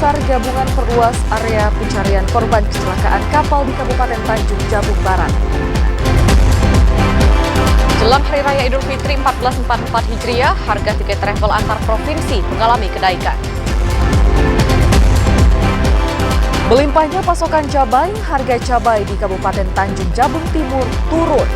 SAR gabungan perluas area pencarian korban kecelakaan kapal di Kabupaten Tanjung Jabung Barat. Jelang Hari Raya Idul Fitri 1444 Hijriah, harga tiket travel antar provinsi mengalami kenaikan. Melimpahnya pasokan cabai, harga cabai di Kabupaten Tanjung Jabung Timur turun.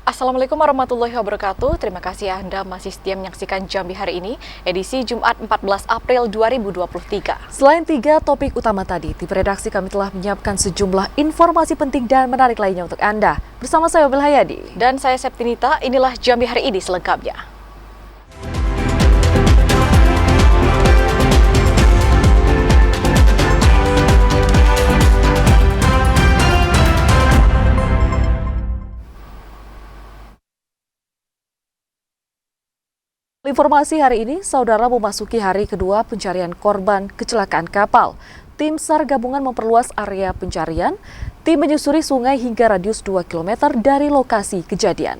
Assalamualaikum warahmatullahi wabarakatuh. Terima kasih Anda masih setia menyaksikan Jambi hari ini, edisi Jumat 14 April 2023. Selain 3 topik utama tadi, tim redaksi kami telah menyiapkan sejumlah informasi penting dan menarik lainnya untuk Anda. Bersama saya Obil Hayadi. Dan saya Septinita, inilah Jambi hari ini selengkapnya. Informasi hari ini, saudara memasuki hari kedua pencarian korban kecelakaan kapal. Tim SAR gabungan memperluas area pencarian. Tim menyusuri sungai hingga radius 2 km dari lokasi kejadian.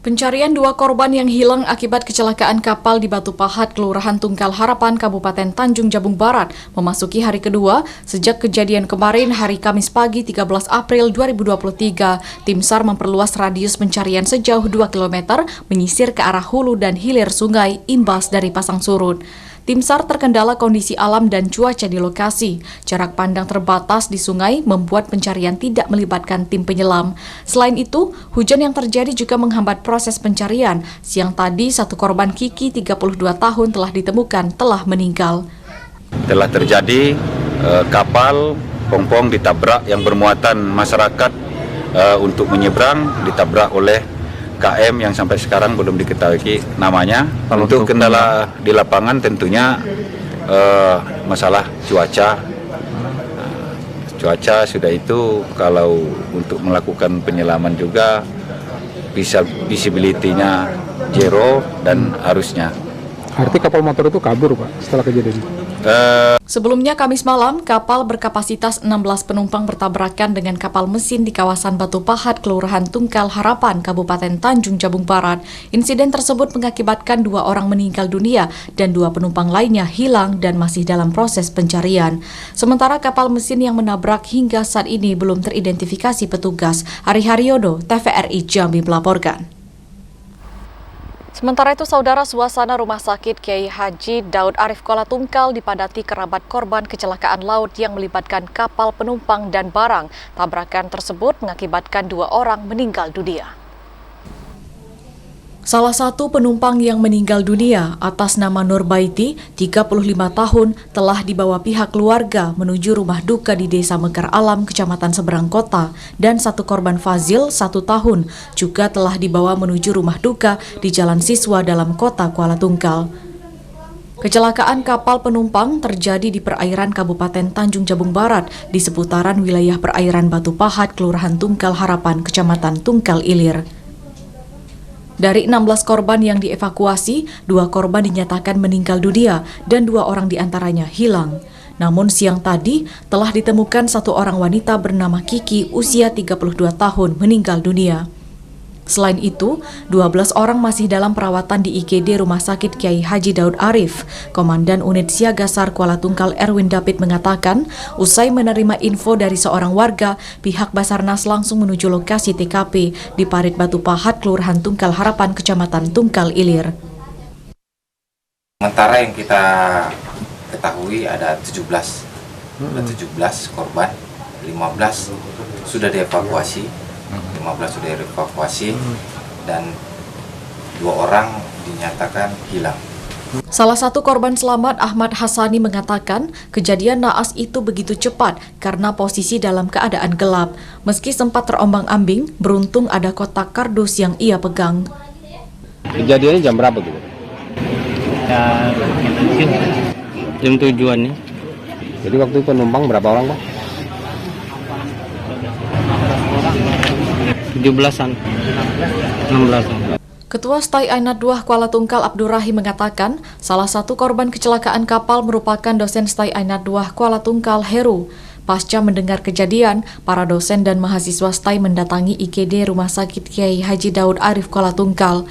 Pencarian 2 korban yang hilang akibat kecelakaan kapal di Batu Pahat, Kelurahan Tungkal Harapan, Kabupaten Tanjung Jabung Barat, memasuki hari kedua sejak kejadian kemarin hari Kamis pagi 13 April 2023. Tim SAR memperluas radius pencarian sejauh 2 km menyisir ke arah hulu dan hilir sungai imbas dari pasang surut. Tim SAR terkendala kondisi alam dan cuaca di lokasi. Jarak pandang terbatas di sungai membuat pencarian tidak melibatkan tim penyelam. Selain itu, hujan yang terjadi juga menghambat proses pencarian. Siang tadi, 1 korban Kiki 32 tahun telah ditemukan telah meninggal. Telah terjadi kapal pongpong ditabrak yang bermuatan masyarakat untuk menyeberang, ditabrak oleh KM yang sampai sekarang belum diketahui namanya. Untuk kendala di lapangan tentunya masalah cuaca. Cuaca sudah itu, kalau untuk melakukan penyelaman juga visibility-nya zero dan arusnya. Arti kapal motor itu kabur, Pak, setelah kejadian. Sebelumnya Kamis malam, kapal berkapasitas 16 penumpang bertabrakan dengan kapal mesin di kawasan Batu Pahat, Kelurahan Tungkal Harapan, Kabupaten Tanjung Jabung Barat. Insiden tersebut mengakibatkan 2 orang meninggal dunia dan 2 penumpang lainnya hilang dan masih dalam proses pencarian. Sementara kapal mesin yang menabrak hingga saat ini belum teridentifikasi petugas. Ari Haryodo, TVRI Jambi melaporkan. Sementara itu, saudara, suasana Rumah Sakit Kiai Haji Daud Arif Kuala Tungkal dipadati kerabat korban kecelakaan laut yang melibatkan kapal penumpang dan barang. Tabrakan tersebut mengakibatkan 2 orang meninggal dunia. Salah satu penumpang yang meninggal dunia atas nama Nurbaiti, 35 tahun, telah dibawa pihak keluarga menuju rumah duka di Desa Mekar Alam, Kecamatan Seberang Kota, dan 1 korban Fazil, 1 tahun, juga telah dibawa menuju rumah duka di Jalan Siswa dalam kota Kuala Tungkal. Kecelakaan kapal penumpang terjadi di perairan Kabupaten Tanjung Jabung Barat di seputaran wilayah perairan Batu Pahat, Kelurahan Tungkal Harapan, Kecamatan Tungkal Ilir. Dari 16 korban yang dievakuasi, 2 korban dinyatakan meninggal dunia dan 2 orang diantaranya hilang. Namun siang tadi telah ditemukan 1 orang wanita bernama Kiki usia 32 tahun meninggal dunia. Selain itu, 12 orang masih dalam perawatan di IGD Rumah Sakit Kiai Haji Daud Arif. Komandan Unit Siaga SAR Kuala Tungkal Erwin David mengatakan, usai menerima info dari seorang warga, pihak Basarnas langsung menuju lokasi TKP di Parit Batu Pahat, Kelurahan Tungkal Harapan, Kecamatan Tungkal Ilir. Sementara yang kita ketahui ada 17 korban, 15 sudah dievakuasi. 15 sudah dievakuasi dan 2 orang dinyatakan hilang. Salah satu korban selamat, Ahmad Hasani, mengatakan kejadian naas itu begitu cepat karena posisi dalam keadaan gelap. Meski sempat terombang-ambing, beruntung ada kotak kardus yang ia pegang. Kejadiannya jam berapa gitu? Jam 7-an nih. Jadi waktu itu penumpang berapa orang, Pak? 17-an, 16-an. Ketua STAI Ainat 2 Kuala Tungkal Abdurrahim mengatakan, salah satu korban kecelakaan kapal merupakan dosen STAI Ainat 2 Kuala Tungkal, Heru. Pasca mendengar kejadian, para dosen dan mahasiswa STAI mendatangi IGD Rumah Sakit Kiai Haji Daud Arif Kuala Tungkal.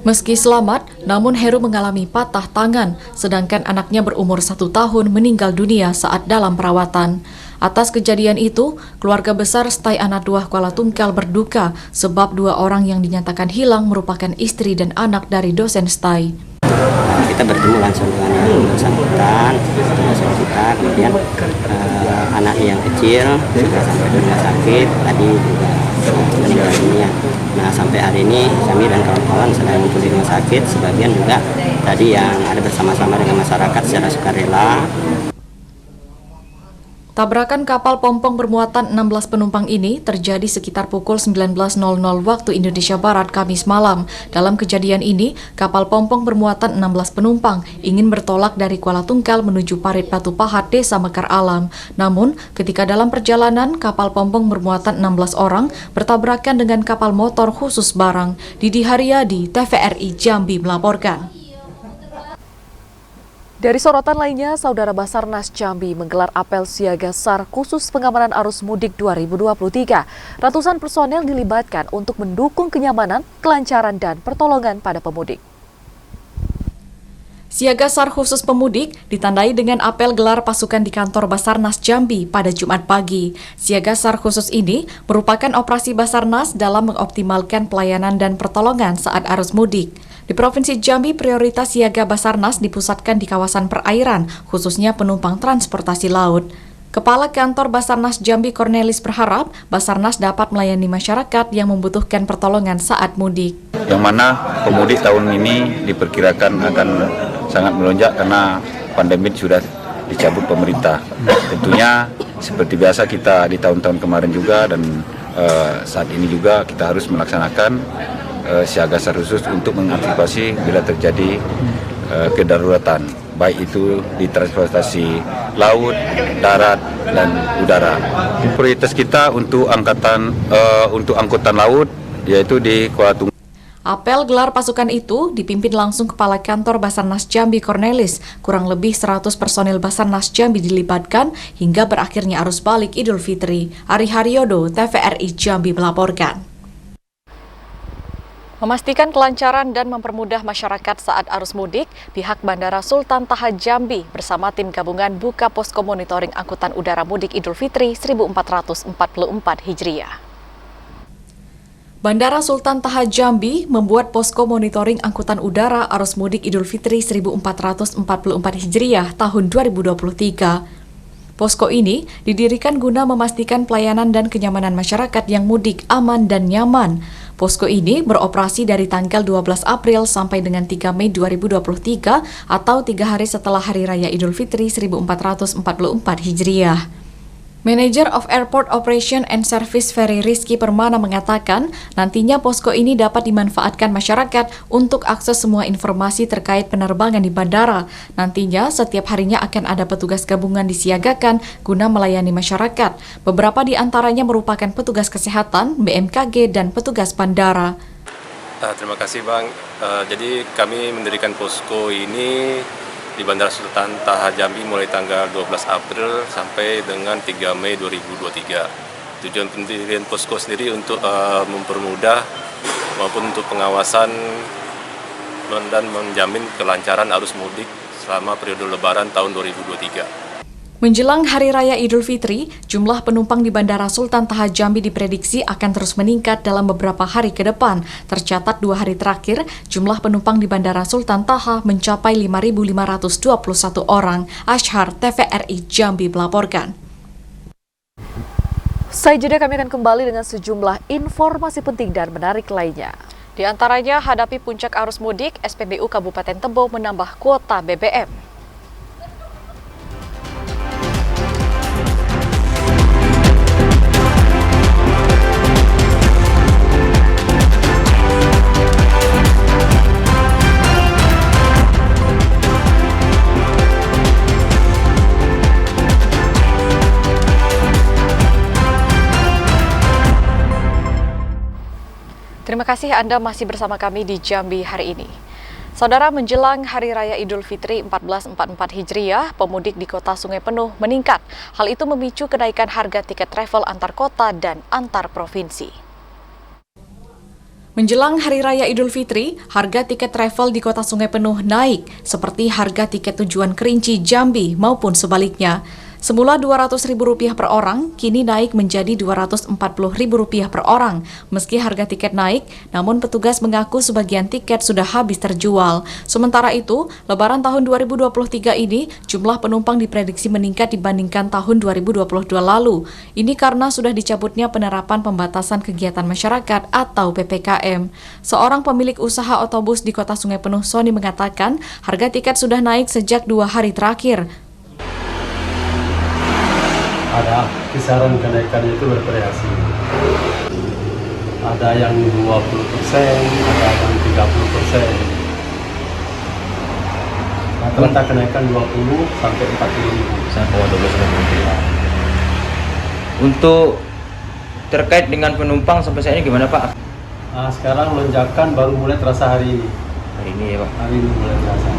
Meski selamat, namun Heru mengalami patah tangan, sedangkan anaknya berumur 1 tahun meninggal dunia saat dalam perawatan. Atas kejadian itu, keluarga besar STAI Anak 2 Kuala Tungkal berduka sebab 2 orang yang dinyatakan hilang merupakan istri dan anak dari dosen STAI. Kita bertemu langsung dengan yang bersangkutan, kemudian anak yang kecil sudah sampai ke rumah sakit, tadi juga meninggal dunia. Nah, sampai hari ini kami dan kawan-kawan sedang menuju di rumah sakit, sebagian juga tadi yang ada bersama-sama dengan masyarakat secara sukarela. Tabrakan kapal pompong bermuatan 16 penumpang ini terjadi sekitar pukul 19.00 waktu Indonesia Barat Kamis malam. Dalam kejadian ini, kapal pompong bermuatan 16 penumpang ingin bertolak dari Kuala Tungkal menuju Parit Batu Pahat, Desa Mekar Alam. Namun, ketika dalam perjalanan, kapal pompong bermuatan 16 orang bertabrakan dengan kapal motor khusus barang. Didi Haryadi, TVRI Jambi melaporkan. Dari sorotan lainnya, Saudara Basarnas Jambi menggelar apel siaga SAR khusus pengamanan arus mudik 2023. Ratusan personel dilibatkan untuk mendukung kenyamanan, kelancaran, dan pertolongan pada pemudik. Siaga SAR khusus pemudik ditandai dengan apel gelar pasukan di kantor Basarnas Jambi pada Jumat pagi. Siaga SAR khusus ini merupakan operasi Basarnas dalam mengoptimalkan pelayanan dan pertolongan saat arus mudik. Di Provinsi Jambi, prioritas siaga Basarnas dipusatkan di kawasan perairan, khususnya penumpang transportasi laut. Kepala Kantor Basarnas Jambi Cornelis berharap Basarnas dapat melayani masyarakat yang membutuhkan pertolongan saat mudik. Yang mana pemudik tahun ini diperkirakan akan sangat melonjak karena pandemi sudah dicabut pemerintah. Tentunya seperti biasa kita di tahun-tahun kemarin juga dan saat ini juga kita harus melaksanakan siaga SAR khusus untuk mengantisipasi bila terjadi kedaruratan, baik itu di transportasi laut, darat, dan udara. Prioritas kita untuk angkutan laut yaitu di Kuala Tungkal. Apel gelar pasukan itu dipimpin langsung Kepala Kantor Basarnas Jambi Cornelis. Kurang lebih 100 personil Basarnas Jambi dilibatkan hingga berakhirnya arus balik Idul Fitri. Ari Haryodo, TVRI Jambi melaporkan. Memastikan kelancaran dan mempermudah masyarakat saat arus mudik, pihak Bandara Sultan Taha Jambi bersama tim gabungan buka posko monitoring angkutan udara mudik Idul Fitri 1444 Hijriah. Bandara Sultan Taha Jambi membuat posko monitoring angkutan udara arus mudik Idul Fitri 1444 Hijriah tahun 2023. Posko ini didirikan guna memastikan pelayanan dan kenyamanan masyarakat yang mudik aman dan nyaman. Posko ini beroperasi dari tanggal 12 April sampai dengan 3 Mei 2023 atau 3 hari setelah Hari Raya Idul Fitri 1444 Hijriah. Manager of Airport Operation and Service Ferry Rizky Permana mengatakan nantinya posko ini dapat dimanfaatkan masyarakat untuk akses semua informasi terkait penerbangan di bandara. Nantinya setiap harinya akan ada petugas gabungan disiagakan guna melayani masyarakat. Beberapa di antaranya merupakan petugas kesehatan, BMKG, dan petugas bandara. Terima kasih Bang. Jadi kami mendirikan posko ini di Bandara Sultan Taha Jambi mulai tanggal 12 April sampai dengan 3 Mei 2023. Tujuan pendirian posko sendiri untuk mempermudah maupun untuk pengawasan dan menjamin kelancaran arus mudik selama periode Lebaran tahun 2023. Menjelang Hari Raya Idul Fitri, jumlah penumpang di Bandara Sultan Taha Jambi diprediksi akan terus meningkat dalam beberapa hari ke depan. Tercatat 2 hari terakhir, jumlah penumpang di Bandara Sultan Taha mencapai 5.521 orang. Ashar, TVRI Jambi melaporkan. Usai jeda kami akan kembali dengan sejumlah informasi penting dan menarik lainnya. Di antaranya, hadapi puncak arus mudik, SPBU Kabupaten Tebo menambah kuota BBM. Terima kasih Anda masih bersama kami di Jambi hari ini. Saudara, menjelang Hari Raya Idul Fitri 1444 Hijriah, pemudik di kota Sungai Penuh meningkat. Hal itu memicu kenaikan harga tiket travel antar kota dan antar provinsi. Menjelang Hari Raya Idul Fitri, harga tiket travel di kota Sungai Penuh naik, seperti harga tiket tujuan Kerinci, Jambi maupun sebaliknya. Semula Rp200.000 per orang, kini naik menjadi Rp240.000 per orang. Meski harga tiket naik, namun petugas mengaku sebagian tiket sudah habis terjual. Sementara itu, Lebaran tahun 2023 ini, jumlah penumpang diprediksi meningkat dibandingkan tahun 2022 lalu. Ini karena sudah dicabutnya penerapan pembatasan kegiatan masyarakat atau PPKM. Seorang pemilik usaha otobus di kota Sungai Penuh, Sony, mengatakan harga tiket sudah naik sejak 2 hari terakhir. Ada kisaran kenaikannya itu bervariasi. Ada yang 20%, ada yang 30%. Rata-rata kenaikan 20 sampai 40.000. Sampai 12.000. Untuk terkait dengan penumpang sampai saat ini gimana, Pak? Nah, sekarang lonjakan baru mulai terasa hari ini. Hari ini ya, Pak. Hari ini mulai terasa.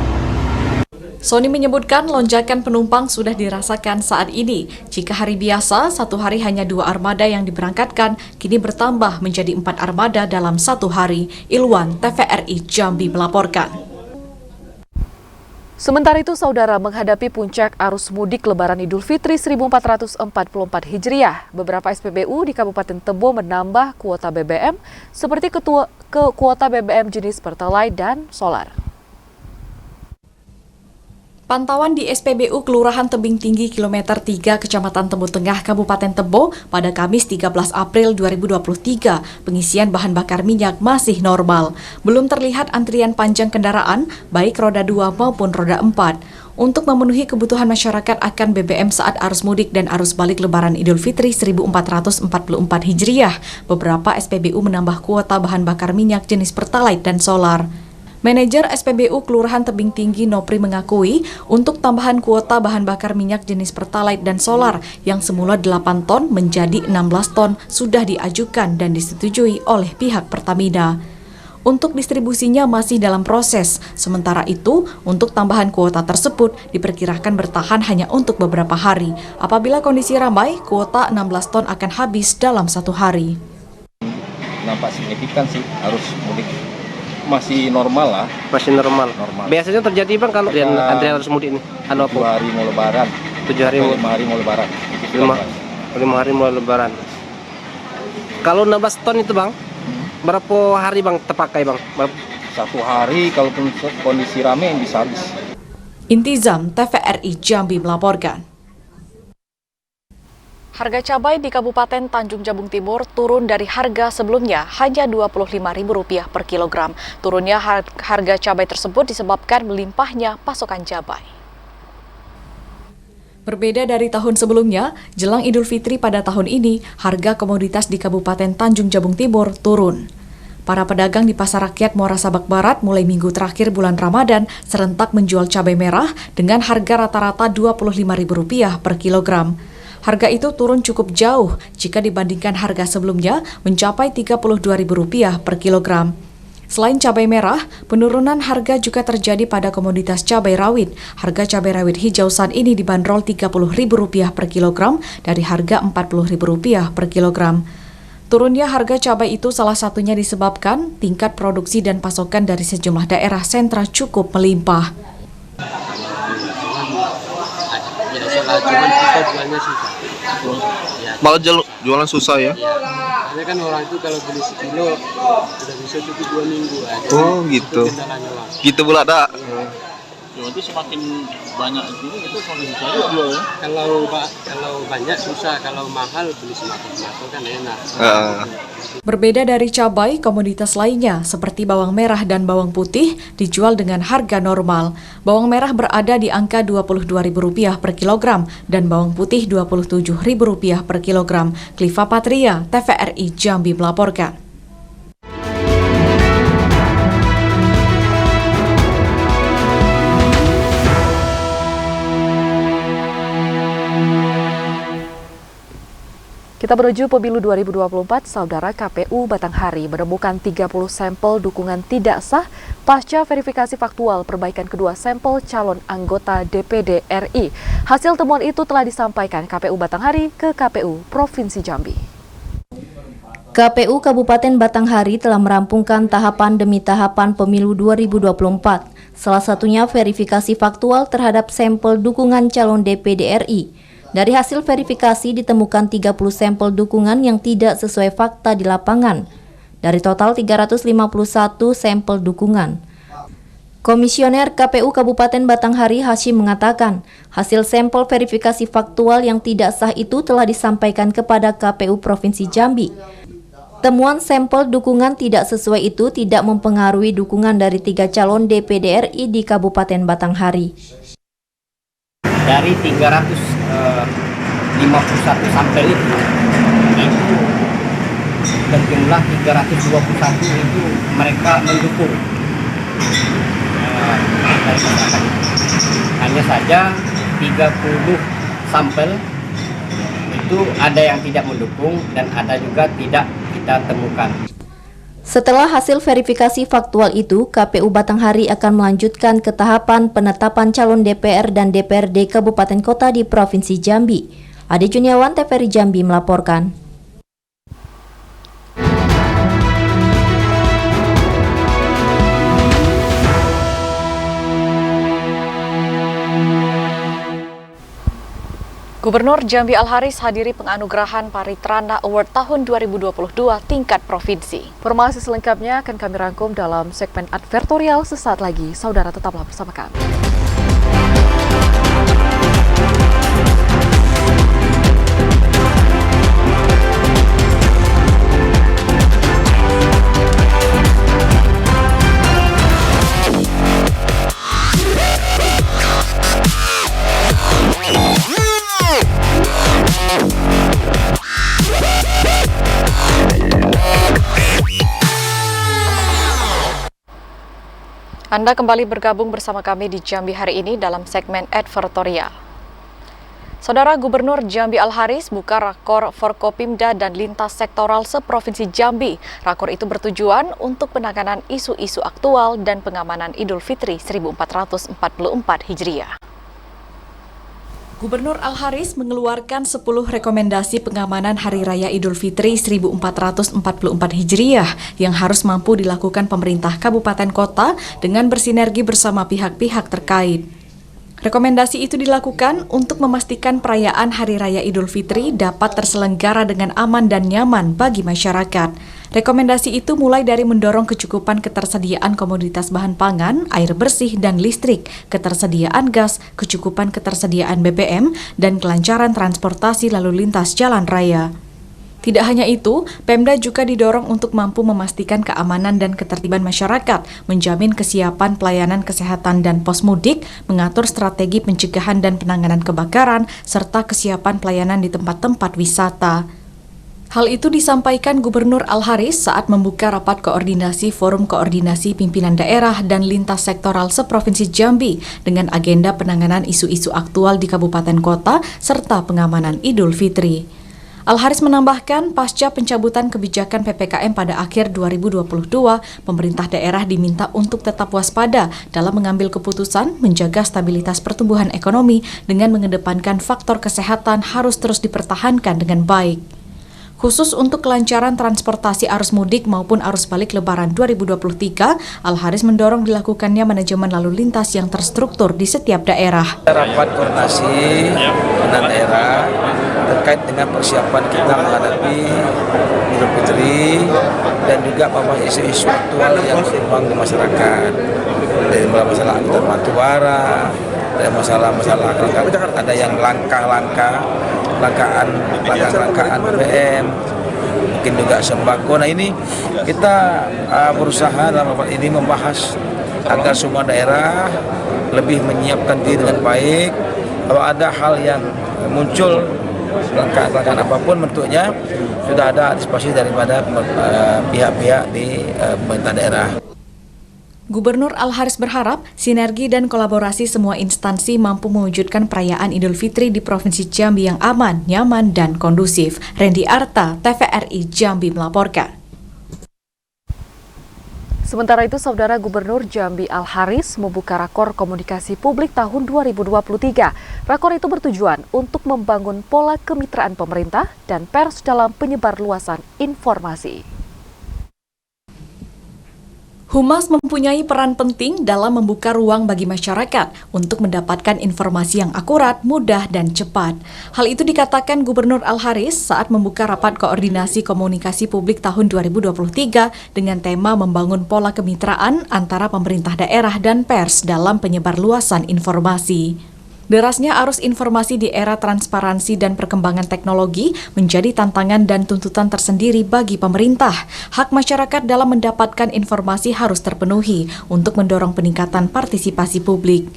Sony menyebutkan lonjakan penumpang sudah dirasakan saat ini. Jika hari biasa, satu hari hanya 2 armada yang diberangkatkan, kini bertambah menjadi 4 armada dalam satu hari. Ilwan, TVRI Jambi melaporkan. Sementara itu, saudara, menghadapi puncak arus mudik Lebaran Idul Fitri 1444 Hijriah, beberapa SPBU di Kabupaten Tebo menambah kuota BBM seperti kuota BBM jenis Pertalite dan Solar. Pantauan di SPBU Kelurahan Tebing Tinggi Kilometer 3 Kecamatan Tebo Tengah Kabupaten Tebo pada Kamis 13 April 2023, pengisian bahan bakar minyak masih normal. Belum terlihat antrian panjang kendaraan, baik roda 2 maupun roda 4. Untuk memenuhi kebutuhan masyarakat akan BBM saat arus mudik dan arus balik Lebaran Idul Fitri 1444 Hijriah, beberapa SPBU menambah kuota bahan bakar minyak jenis Pertalite dan Solar. Manajer SPBU Kelurahan Tebing Tinggi Nopri mengakui untuk tambahan kuota bahan bakar minyak jenis Pertalite dan Solar yang semula 8 ton menjadi 16 ton sudah diajukan dan disetujui oleh pihak Pertamina. Untuk distribusinya masih dalam proses, sementara itu untuk tambahan kuota tersebut diperkirakan bertahan hanya untuk beberapa hari. Apabila kondisi ramai, kuota 16 ton akan habis dalam 1 hari. Nampak signifikan sih arus mudik. Masih normal lah. Masih normal. Biasanya terjadi, Bang, kalau antrian arus mudik ini? 2 hari mau lebaran. 7 hari 5 hari mau lebaran. 5 hari mau lebaran. Kalau 16 ton itu, Bang, berapa hari, Bang, terpakai, Bang? 1 hari kalau kondisi rame bisa habis. Intizam, TVRI Jambi melaporkan. Harga cabai di Kabupaten Tanjung Jabung Timur turun dari harga sebelumnya hanya Rp25.000 per kilogram. Turunnya harga cabai tersebut disebabkan melimpahnya pasokan cabai. Berbeda dari tahun sebelumnya, jelang Idul Fitri pada tahun ini, harga komoditas di Kabupaten Tanjung Jabung Timur turun. Para pedagang di Pasar Rakyat Muara Sabak Barat mulai minggu terakhir bulan Ramadan serentak menjual cabai merah dengan harga rata-rata Rp25.000 per kilogram. Harga itu turun cukup jauh jika dibandingkan harga sebelumnya mencapai Rp32.000 per kilogram. Selain cabai merah, penurunan harga juga terjadi pada komoditas cabai rawit. Harga cabai rawit hijau saat ini dibanderol Rp30.000 per kilogram dari harga Rp40.000 per kilogram. Turunnya harga cabai itu salah satunya disebabkan tingkat produksi dan pasokan dari sejumlah daerah sentra cukup melimpah. Cuman kita jualnya susah. Malah jualan susah ya? Karena kan orang itu kalau beli sekilo sudah bisa cukup 2 minggu aja. Oh gitu. Gitu pula ada. Itu semakin banyak itu semakin susah juga jualnya. Kalau banyak susah, kalau mahal beli semakin kan enak. Berbeda dari cabai, komoditas lainnya seperti bawang merah dan bawang putih dijual dengan harga normal. Bawang merah berada di angka Rp22.000 per kilogram dan bawang putih Rp27.000 per kilogram. Kliva Patria, TVRI Jambi melaporkan. Kita menuju pemilu 2024, Saudara. KPU Batanghari menemukan 30 sampel dukungan tidak sah pasca verifikasi faktual perbaikan kedua sampel calon anggota DPD RI. Hasil temuan itu telah disampaikan KPU Batanghari ke KPU Provinsi Jambi. KPU Kabupaten Batanghari telah merampungkan tahapan demi tahapan pemilu 2024. Salah satunya verifikasi faktual terhadap sampel dukungan calon DPD RI. Dari hasil verifikasi ditemukan 30 sampel dukungan yang tidak sesuai fakta di lapangan. Dari total 351 sampel dukungan. Komisioner KPU Kabupaten Batanghari Hashim mengatakan, hasil sampel verifikasi faktual yang tidak sah itu telah disampaikan kepada KPU Provinsi Jambi. Temuan sampel dukungan tidak sesuai itu tidak mempengaruhi dukungan dari 3 calon DPD RI di Kabupaten Batanghari. Dari 351 sampel itu berjumlah 321 itu mereka mendukung dari masyarakat. Hanya saja 30 sampel itu ada yang tidak mendukung dan ada juga tidak kita temukan. Setelah hasil verifikasi faktual itu, KPU Batanghari akan melanjutkan ke tahapan penetapan calon DPR dan DPRD Kabupaten Kota di Provinsi Jambi. Ade Juniawan, TVRI Jambi melaporkan. Gubernur Jambi Al-Haris hadiri penganugerahan Paritrana Award tahun 2022 tingkat provinsi. Informasi selengkapnya akan kami rangkum dalam segmen advertorial sesaat lagi. Saudara tetaplah bersama kami. Anda kembali bergabung bersama kami di Jambi hari ini dalam segmen advertorial. Saudara, Gubernur Jambi Al-Haris buka rakor Forkopimda dan lintas sektoral seprovinsi Jambi. Rakor itu bertujuan untuk penanganan isu-isu aktual dan pengamanan Idul Fitri 1444 Hijriah. Gubernur Al-Haris mengeluarkan 10 rekomendasi pengamanan Hari Raya Idul Fitri 1444 Hijriah yang harus mampu dilakukan pemerintah kabupaten kota dengan bersinergi bersama pihak-pihak terkait. Rekomendasi itu dilakukan untuk memastikan perayaan Hari Raya Idul Fitri dapat terselenggara dengan aman dan nyaman bagi masyarakat. Rekomendasi itu mulai dari mendorong kecukupan ketersediaan komoditas bahan pangan, air bersih dan listrik, ketersediaan gas, kecukupan ketersediaan BBM, dan kelancaran transportasi lalu lintas jalan raya. Tidak hanya itu, Pemda juga didorong untuk mampu memastikan keamanan dan ketertiban masyarakat, menjamin kesiapan pelayanan kesehatan dan pos mudik, mengatur strategi pencegahan dan penanganan kebakaran, serta kesiapan pelayanan di tempat-tempat wisata. Hal itu disampaikan Gubernur Al-Haris saat membuka rapat koordinasi Forum Koordinasi Pimpinan Daerah dan Lintas Sektoral Seprovinsi Jambi dengan agenda penanganan isu-isu aktual di kabupaten kota serta pengamanan Idul Fitri. Al-Haris menambahkan, pasca pencabutan kebijakan PPKM pada akhir 2022, pemerintah daerah diminta untuk tetap waspada dalam mengambil keputusan menjaga stabilitas pertumbuhan ekonomi dengan mengedepankan faktor kesehatan harus terus dipertahankan dengan baik. Khusus untuk kelancaran transportasi arus mudik maupun arus balik Lebaran 2023, Al-Haris mendorong dilakukannya manajemen lalu lintas yang terstruktur di setiap daerah. Rapat koordinasi dengan daerah terkait dengan persiapan kita menghadapi Idul Fitri dan juga isu-isu aktual yang berkembang di masyarakat. Dari masalah angkutan batubara, dari masalah ada yang langkaan BBM, mungkin juga sembako. Nah ini kita berusaha dalam rapat ini membahas agar semua daerah lebih menyiapkan diri dengan baik. Kalau ada hal yang muncul langkah-langkah apapun bentuknya, sudah ada antisipasi daripada pihak-pihak di pemerintah daerah. Gubernur Al-Haris berharap sinergi dan kolaborasi semua instansi mampu mewujudkan perayaan Idul Fitri di Provinsi Jambi yang aman, nyaman, dan kondusif. Randy Arta, TVRI Jambi melaporkan. Sementara itu, Saudara Gubernur Jambi Al-Haris membuka rakor komunikasi publik tahun 2023. Rakor itu bertujuan untuk membangun pola kemitraan pemerintah dan pers dalam penyebarluasan informasi. Humas mempunyai peran penting dalam membuka ruang bagi masyarakat untuk mendapatkan informasi yang akurat, mudah, dan cepat. Hal itu dikatakan Gubernur Al-Haris saat membuka rapat koordinasi komunikasi publik tahun 2023 dengan tema membangun pola kemitraan antara pemerintah daerah dan pers dalam penyebarluasan informasi. Derasnya arus informasi di era transparansi dan perkembangan teknologi menjadi tantangan dan tuntutan tersendiri bagi pemerintah. Hak masyarakat dalam mendapatkan informasi harus terpenuhi untuk mendorong peningkatan partisipasi publik.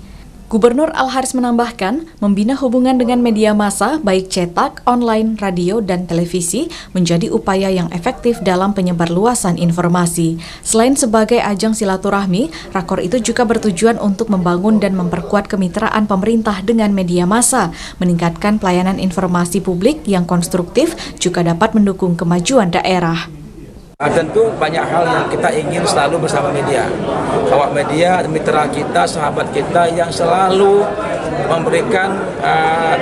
Gubernur Al-Haris menambahkan, membina hubungan dengan media massa, baik cetak, online, radio, dan televisi, menjadi upaya yang efektif dalam penyebarluasan informasi. Selain sebagai ajang silaturahmi, rakor itu juga bertujuan untuk membangun dan memperkuat kemitraan pemerintah dengan media massa, meningkatkan pelayanan informasi publik yang konstruktif, juga dapat mendukung kemajuan daerah. Tentu banyak hal yang kita ingin selalu bersama media. Bahwa media mitra kita, sahabat kita yang selalu memberikan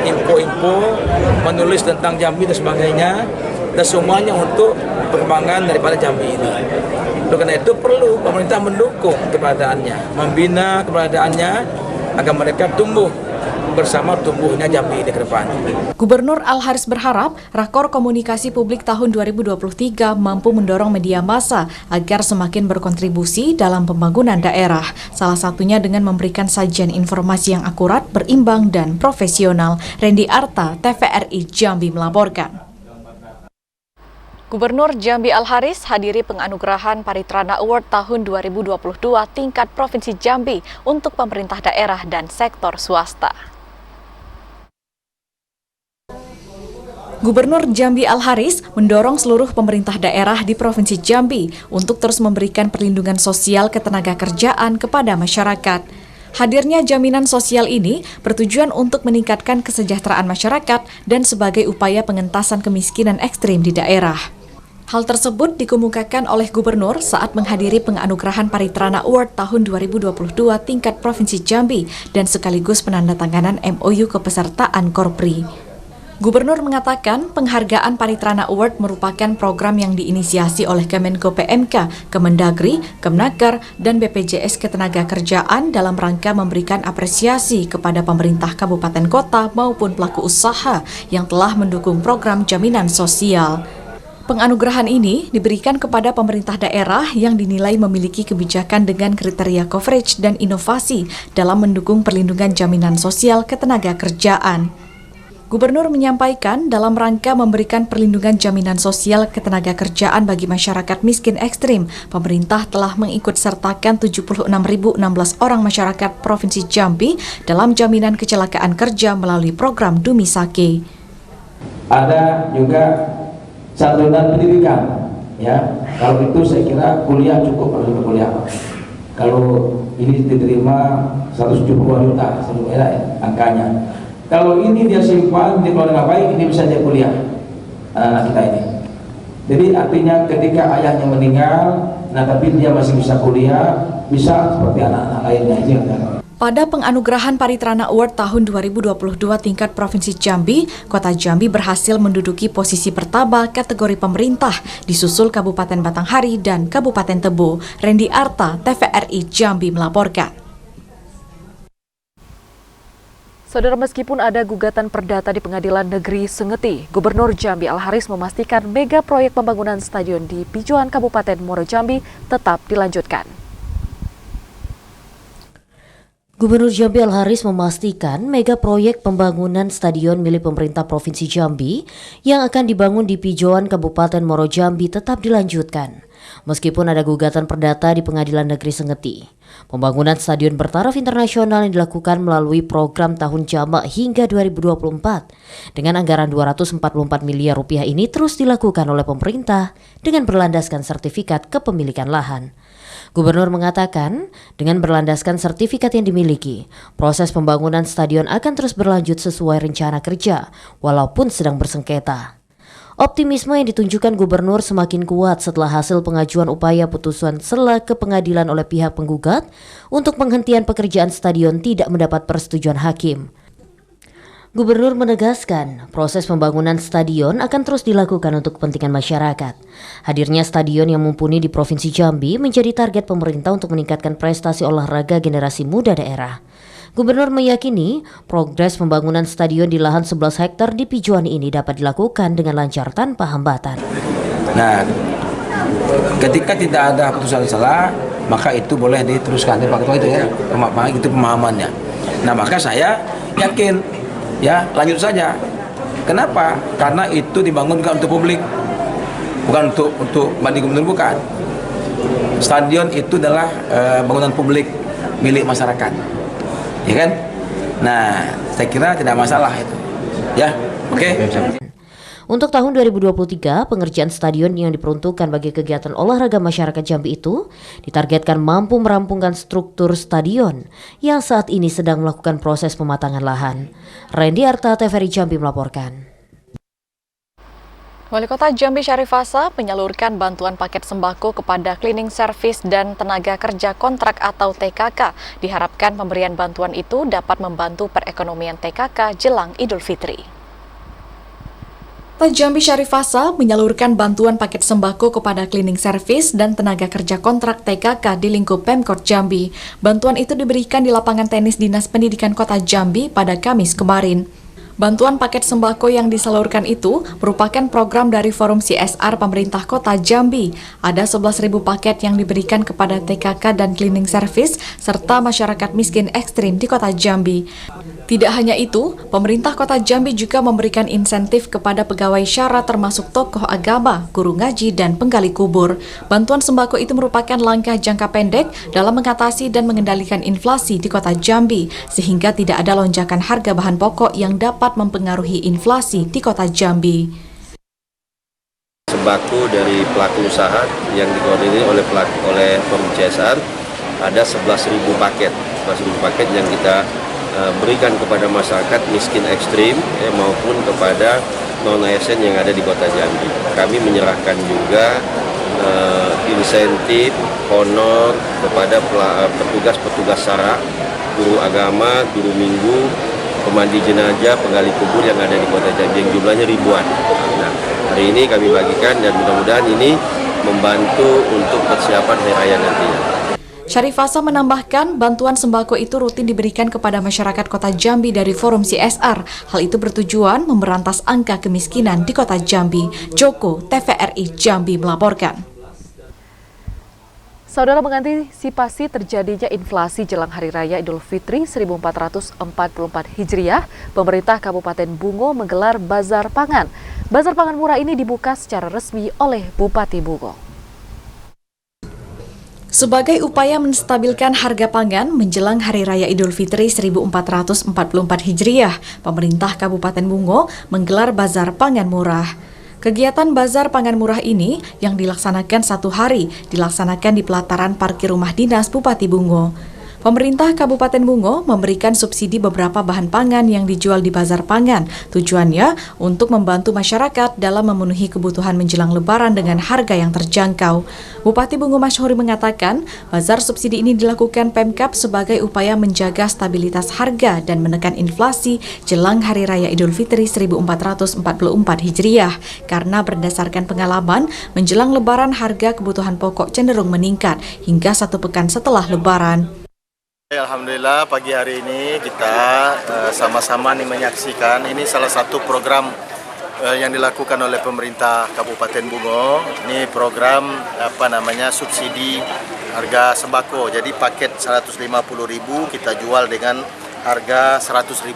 info-info, menulis tentang Jambi dan sebagainya, dan semuanya untuk perkembangan daripada Jambi ini. Karena itu perlu pemerintah mendukung keberadaannya, membina keberadaannya agar mereka tumbuh bersama tumbuhnya Jambi di ke depan. Gubernur Al-Haris berharap rakor komunikasi publik tahun 2023 mampu mendorong media massa agar semakin berkontribusi dalam pembangunan daerah. Salah satunya dengan memberikan sajian informasi yang akurat, berimbang, dan profesional. Randy Arta, TVRI Jambi melaporkan. Gubernur Jambi Al-Haris hadiri penganugerahan Paritrana Award tahun 2022 tingkat Provinsi Jambi untuk pemerintah daerah dan sektor swasta. Gubernur Jambi Al-Haris mendorong seluruh pemerintah daerah di Provinsi Jambi untuk terus memberikan perlindungan sosial ketenaga kerjaan kepada masyarakat. Hadirnya jaminan sosial ini bertujuan untuk meningkatkan kesejahteraan masyarakat dan sebagai upaya pengentasan kemiskinan ekstrim di daerah. Hal tersebut dikemukakan oleh Gubernur saat menghadiri penganugerahan Paritrana Award tahun 2022 tingkat Provinsi Jambi dan sekaligus penandatanganan MOU kepesertaan Korpri. Gubernur mengatakan penghargaan Paritrana Award merupakan program yang diinisiasi oleh Kemenko PMK, Kemendagri, Kemnaker, dan BPJS Ketenagakerjaan dalam rangka memberikan apresiasi kepada pemerintah kabupaten kota maupun pelaku usaha yang telah mendukung program jaminan sosial. Penganugerahan ini diberikan kepada pemerintah daerah yang dinilai memiliki kebijakan dengan kriteria coverage dan inovasi dalam mendukung perlindungan jaminan sosial ketenagakerjaan. Gubernur menyampaikan dalam rangka memberikan perlindungan jaminan sosial ketenagakerjaan bagi masyarakat miskin ekstrim, pemerintah telah mengikut sertakan 76.016 orang masyarakat Provinsi Jambi dalam jaminan kecelakaan kerja melalui program Dumisake. Ada juga santunan pendidikan, ya. Kalau itu saya kira kuliah cukup untuk kuliah. Kalau ini diterima 170 juta, angkanya. Kalau ini dia simpan, dia kalau dengan baik, ini bisa dia kuliah anak kita ini. Jadi artinya ketika ayahnya meninggal, nah tapi dia masih bisa kuliah, bisa seperti anak-anak lainnya itu yang Pada penganugerahan Paritrana Award tahun 2022 tingkat Provinsi Jambi, Kota Jambi berhasil menduduki posisi pertama kategori pemerintah, disusul Kabupaten Batanghari dan Kabupaten Tebo. Randy Arta, TVRI Jambi melaporkan. Saudara, meskipun ada gugatan perdata di Pengadilan Negeri Sengeti, Gubernur Jambi Al-Haris memastikan mega proyek pembangunan stadion di Pijuan Kabupaten Muaro Jambi tetap dilanjutkan. Gubernur Jambi Al-Haris memastikan mega proyek pembangunan stadion milik pemerintah Provinsi Jambi yang akan dibangun di Pijuan Kabupaten Muaro Jambi tetap dilanjutkan. Meskipun ada gugatan perdata di Pengadilan Negeri Sengeti, pembangunan stadion bertaraf internasional yang dilakukan melalui program Tahun Jamak hingga 2024 dengan anggaran 244 miliar rupiah ini terus dilakukan oleh pemerintah dengan berlandaskan sertifikat kepemilikan lahan. Gubernur mengatakan, dengan berlandaskan sertifikat yang dimiliki, proses pembangunan stadion akan terus berlanjut sesuai rencana kerja, walaupun sedang bersengketa. Optimisme yang ditunjukkan Gubernur semakin kuat setelah hasil pengajuan upaya putusan sela ke pengadilan oleh pihak penggugat untuk penghentian pekerjaan stadion tidak mendapat persetujuan hakim. Gubernur menegaskan, proses pembangunan stadion akan terus dilakukan untuk kepentingan masyarakat. Hadirnya stadion yang mumpuni di Provinsi Jambi menjadi target pemerintah untuk meningkatkan prestasi olahraga generasi muda daerah. Gubernur meyakini progres pembangunan stadion di lahan 11 hektar di Pijuan ini dapat dilakukan dengan lancar tanpa hambatan. Nah, ketika tidak ada putusan sela, maka itu boleh diteruskan. Pak Ketua itu ya, itu pemahamannya. Nah, maka saya yakin, ya lanjut saja. Kenapa? Karena itu dibangunkan untuk publik, bukan untuk banding gubernur, bukan. Stadion itu adalah bangunan publik milik masyarakat. Ya kan? Nah, saya kira tidak masalah itu. Ya, oke. Untuk tahun 2023, pengerjaan stadion yang diperuntukkan bagi kegiatan olahraga masyarakat Jambi itu ditargetkan mampu merampungkan struktur stadion yang saat ini sedang melakukan proses pematangan lahan. Randy Arta, TVRI Jambi melaporkan. Wali Kota Jambi Syarif Hasan menyalurkan bantuan paket sembako kepada cleaning service dan tenaga kerja kontrak atau TKK. Diharapkan pemberian bantuan itu dapat membantu perekonomian TKK jelang Idul Fitri. Jambi Syarif Hasan menyalurkan bantuan paket sembako kepada cleaning service dan tenaga kerja kontrak TKK di lingkup Pemkot Jambi. Bantuan itu diberikan di lapangan tenis Dinas Pendidikan Kota Jambi pada Kamis kemarin. Bantuan paket sembako yang disalurkan itu merupakan program dari Forum CSR Pemerintah Kota Jambi. Ada 11.000 paket yang diberikan kepada TKK dan cleaning service serta masyarakat miskin ekstrim di Kota Jambi. Tidak hanya itu, pemerintah Kota Jambi juga memberikan insentif kepada pegawai syara termasuk tokoh agama, guru ngaji, dan penggali kubur. Bantuan sembako itu merupakan langkah jangka pendek dalam mengatasi dan mengendalikan inflasi di Kota Jambi, sehingga tidak ada lonjakan harga bahan pokok yang dapat mempengaruhi inflasi di Kota Jambi. Sembako dari pelaku usaha yang dikoordinir oleh Forum CSR ada 11.000 paket yang kita berikan kepada masyarakat miskin ekstrim maupun kepada non-ASN yang ada di Kota Jambi. Kami menyerahkan juga insentif honor kepada petugas syara, guru agama, guru minggu, pemandi jenazah, penggali kubur yang ada di Kota Jambi yang jumlahnya ribuan. Nah, hari ini kami bagikan dan mudah-mudahan ini membantu untuk persiapan hari raya nantinya. Syarif Hasan menambahkan, bantuan sembako itu rutin diberikan kepada masyarakat Kota Jambi dari Forum CSR. Hal itu bertujuan memberantas angka kemiskinan di Kota Jambi. Joko, TVRI Jambi melaporkan. Saudara, mengantisipasi terjadinya inflasi jelang Hari Raya Idul Fitri 1444 Hijriah, pemerintah Kabupaten Bungo menggelar Bazar Pangan. Bazar Pangan murah ini dibuka secara resmi oleh Bupati Bungo. Sebagai upaya menstabilkan harga pangan menjelang Hari Raya Idul Fitri 1444 Hijriah, pemerintah Kabupaten Bungo menggelar Bazar Pangan Murah. Kegiatan Bazar Pangan Murah ini yang dilaksanakan 1 hari, dilaksanakan di pelataran parkir rumah dinas Bupati Bungo. Pemerintah Kabupaten Bungo memberikan subsidi beberapa bahan pangan yang dijual di Bazar Pangan. Tujuannya untuk membantu masyarakat dalam memenuhi kebutuhan menjelang Lebaran dengan harga yang terjangkau. Bupati Bungo Masyhuri mengatakan, bazar subsidi ini dilakukan Pemkab sebagai upaya menjaga stabilitas harga dan menekan inflasi jelang Hari Raya Idul Fitri 1444 Hijriah. Karena berdasarkan pengalaman, menjelang Lebaran harga kebutuhan pokok cenderung meningkat hingga 1 pekan setelah Lebaran. Alhamdulillah pagi hari ini kita sama-sama menyaksikan ini salah satu program yang dilakukan oleh pemerintah Kabupaten Bungo. Ini program subsidi harga sembako. Jadi paket 150.000 kita jual dengan harga Rp100.000.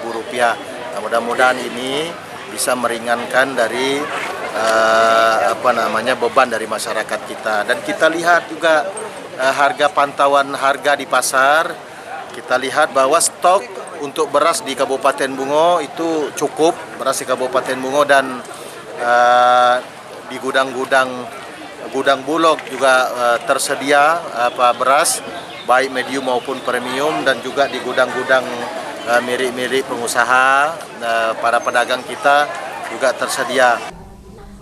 Nah, mudah-mudahan ini bisa meringankan dari beban dari masyarakat kita. Dan kita lihat juga harga pantauan harga di pasar. Kita lihat bahwa stok untuk beras di Kabupaten Bungo itu cukup, beras di Kabupaten Bungo, dan di gudang-gudang gudang Bulog juga tersedia beras baik medium maupun premium, dan juga di gudang-gudang milik pengusaha, para pedagang kita juga tersedia.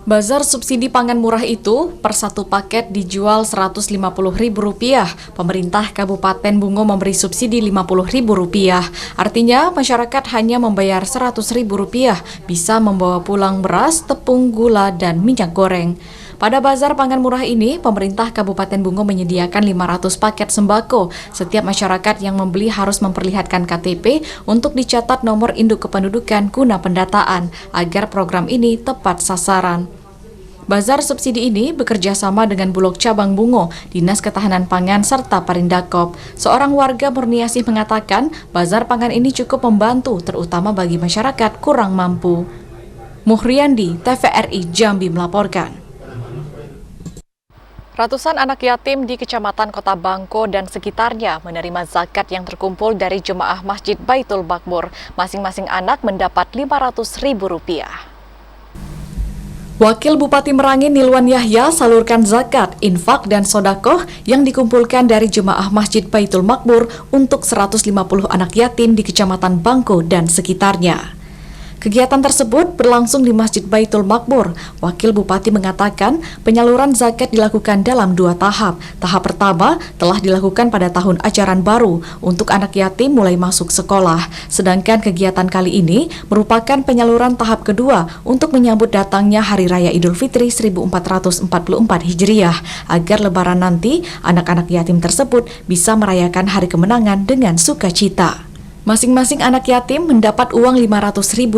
Bazar subsidi pangan murah itu per satu paket dijual Rp150.000. Pemerintah Kabupaten Bungo memberi subsidi Rp50.000. Artinya masyarakat hanya membayar Rp100.000 bisa membawa pulang beras, tepung, gula, dan minyak goreng. Pada bazar pangan murah ini, pemerintah Kabupaten Bungo menyediakan 500 paket sembako. Setiap masyarakat yang membeli harus memperlihatkan KTP untuk dicatat nomor induk kependudukan guna pendataan, agar program ini tepat sasaran. Bazar subsidi ini bekerja sama dengan Bulog Cabang Bungo, Dinas Ketahanan Pangan, serta Parindakop. Seorang warga Murniasih mengatakan, bazar pangan ini cukup membantu, terutama bagi masyarakat kurang mampu. Muhriandi, TVRI Jambi melaporkan. Ratusan anak yatim di Kecamatan Kota Bangko dan sekitarnya menerima zakat yang terkumpul dari jemaah Masjid Baitul Makmur. Masing-masing anak mendapat Rp500.000. Wakil Bupati Merangin Nilwan Yahya salurkan zakat, infak, dan sodakoh yang dikumpulkan dari jemaah Masjid Baitul Makmur untuk 150 anak yatim di Kecamatan Bangko dan sekitarnya. Kegiatan tersebut berlangsung di Masjid Baitul Makmur. Wakil Bupati mengatakan penyaluran zakat dilakukan dalam 2 tahap. Tahap pertama telah dilakukan pada tahun ajaran baru untuk anak yatim mulai masuk sekolah. Sedangkan kegiatan kali ini merupakan penyaluran tahap kedua untuk menyambut datangnya Hari Raya Idul Fitri 1444 Hijriah, agar Lebaran nanti anak-anak yatim tersebut bisa merayakan hari kemenangan dengan sukacita. Masing-masing anak yatim mendapat uang Rp500.000.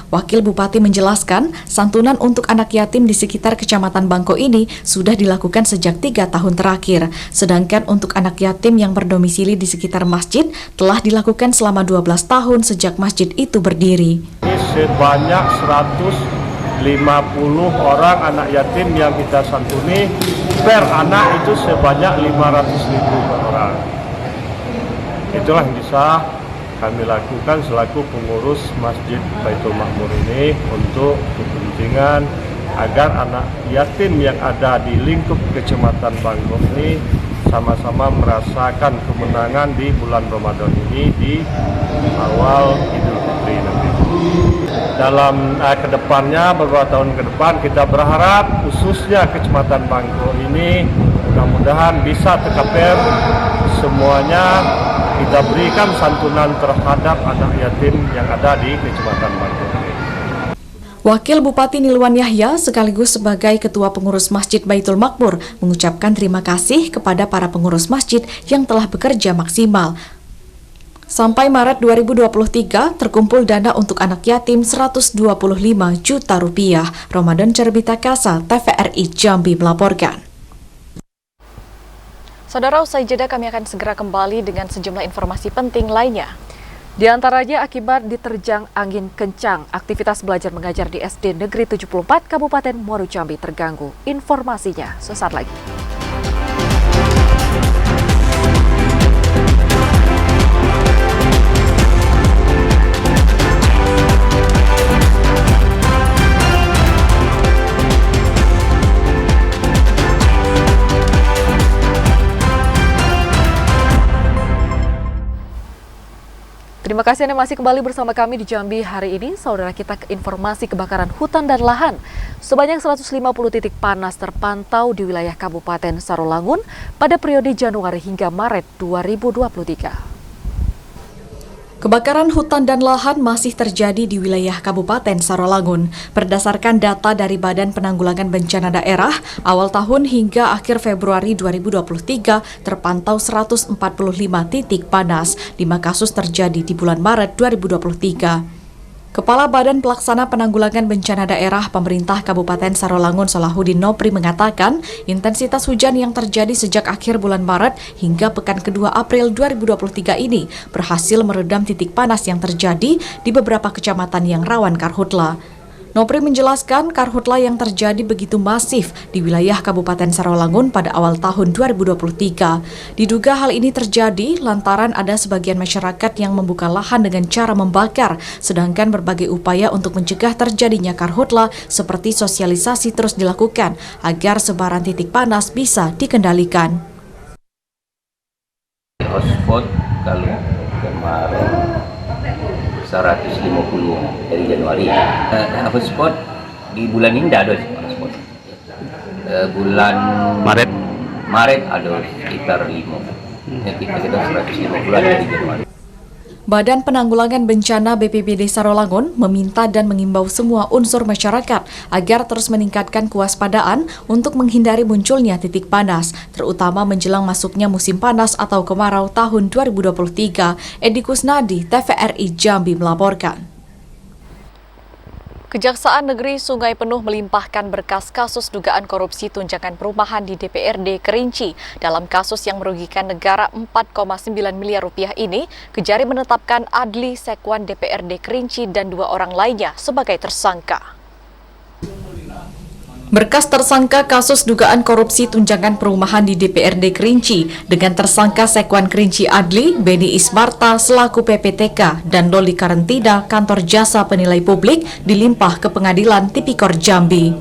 Wakil Bupati menjelaskan, santunan untuk anak yatim di sekitar Kecamatan Bangko ini sudah dilakukan sejak 3 tahun terakhir. Sedangkan untuk anak yatim yang berdomisili di sekitar masjid telah dilakukan selama 12 tahun sejak masjid itu berdiri. Sebanyak 150 orang anak yatim yang kita santuni, per anak itu sebanyak Rp500.000 per orang. Itulah yang bisa kami lakukan selaku pengurus Masjid Baitul Makmur ini untuk kepentingan agar anak yatim yang ada di lingkup Kecamatan Bangko ini sama-sama merasakan kemenangan di bulan Ramadan ini di awal Idul Fitri nanti. Dalam kedepannya, beberapa tahun ke depan, kita berharap khususnya Kecamatan Bangko ini mudah-mudahan bisa tercapai semuanya. Kita berikan santunan terhadap anak yatim yang ada di Kecamatan Bangko. Wakil Bupati Nilwan Yahya sekaligus sebagai Ketua Pengurus Masjid Baitul Makmur mengucapkan terima kasih kepada para pengurus masjid yang telah bekerja maksimal. Sampai Maret 2023 terkumpul dana untuk anak yatim Rp125 juta. Ramadan Cerbita Kasa, TVRI Jambi melaporkan. Saudara, usai jeda kami akan segera kembali dengan sejumlah informasi penting lainnya. Di antaranya akibat diterjang angin kencang, aktivitas belajar mengajar di SD Negeri 74 Kabupaten Muaro Jambi terganggu. Informasinya sesaat lagi. Terima kasih Anda masih kembali bersama kami di Jambi hari ini. Saudara, kita ke informasi kebakaran hutan dan lahan. Sebanyak 150 titik panas terpantau di wilayah Kabupaten Sarolangun pada periode Januari hingga Maret 2023. Kebakaran hutan dan lahan masih terjadi di wilayah Kabupaten Sarolangun. Berdasarkan data dari Badan Penanggulangan Bencana Daerah, awal tahun hingga akhir Februari 2023 terpantau 145 titik panas. 5 kasus terjadi di bulan Maret 2023. Kepala Badan Pelaksana Penanggulangan Bencana Daerah Pemerintah Kabupaten Sarolangun Salahuddin Nopri mengatakan, intensitas hujan yang terjadi sejak akhir bulan Maret hingga pekan kedua April 2023 ini berhasil meredam titik panas yang terjadi di beberapa kecamatan yang rawan karhutla. Nopri menjelaskan karhutla yang terjadi begitu masif di wilayah Kabupaten Sarawangun pada awal tahun 2023. Diduga hal ini terjadi lantaran ada sebagian masyarakat yang membuka lahan dengan cara membakar, sedangkan berbagai upaya untuk mencegah terjadinya karhutla seperti sosialisasi terus dilakukan agar sebaran titik panas bisa dikendalikan. Hotspot kalau kemarin 150 dari Januari. Hotspot di bulan ini tidak ada hotspot. Bulan Maret ada sekitar 5. Kita 150 dari Januari. Badan Penanggulangan Bencana BPBD Sarawangun meminta dan mengimbau semua unsur masyarakat agar terus meningkatkan kewaspadaan untuk menghindari munculnya titik panas, terutama menjelang masuknya musim panas atau kemarau tahun 2023. Edi Kusnadi, TVRI Jambi melaporkan. Kejaksaan Negeri Sungai Penuh melimpahkan berkas kasus dugaan korupsi tunjangan perumahan di DPRD Kerinci. Dalam kasus yang merugikan negara 4,9 miliar rupiah ini, Kejari menetapkan Adli Sekwan DPRD Kerinci dan 2 orang lainnya sebagai tersangka. Berkas tersangka kasus dugaan korupsi tunjangan perumahan di DPRD Kerinci dengan tersangka Sekwan Kerinci Adli, Beni Ismarta selaku PPTK dan Loli Karentida kantor jasa penilai publik dilimpah ke Pengadilan Tipikor Jambi.